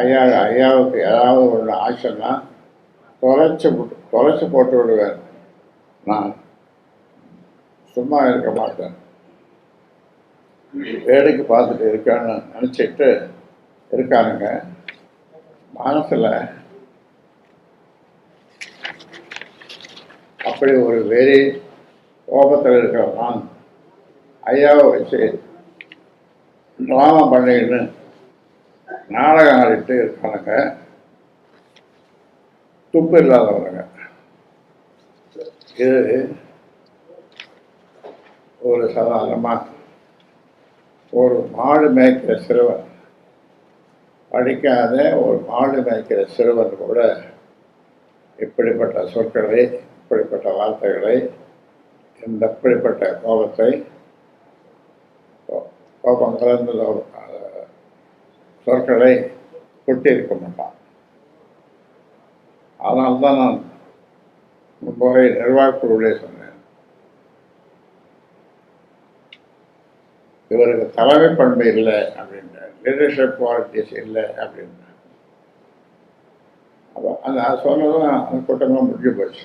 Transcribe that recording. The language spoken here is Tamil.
ஐயாவுக்கு ஏதாவது ஒன்று ஆச்சுன்னா தொலைச்சி போட்டு விடுவேன். நான் சும்மா இருக்க மாட்டேன். வேடிக்கை பார்த்துட்டு இருக்கேன்னு நினச்சிட்டு இருக்கானுங்க. மனசில் அப்படி ஒரு வெறி கோபத்தில் இருக்கிற நான் ஐயாவை வச்சு ட்ராமா பண்ணின்னு நாடகம் ஆடிட்டு இருக்கானுங்க. துப்பு இல்லாதவனுங்க. இது ஒரு சாதாரணமாக ஒரு மாடு மேய்க்கிற சிறுவன், படிக்காத ஒரு மாடு மேய்க்கிற சிறுவன் கூட இப்படிப்பட்ட சொற்களை, இப்படிப்பட்ட வார்த்தைகளை, இப்படிப்பட்ட கோபம் கலந்த சொற்களை கொட்டியிருக்க மாட்டான். அதனால்தான் நான் முன்புரை நிர்வாகக்குழுவிலே சொன்னேன், இவருக்கு தலைமை பண்பு இல்லை அப்படின்ற, லீடர்ஷிப் குவாலிட்டிஸ் இல்லை அப்படின்ற. அப்போ அந்த சொன்னதும் அந்த கூட்டமாக முடிஞ்சு போச்சு.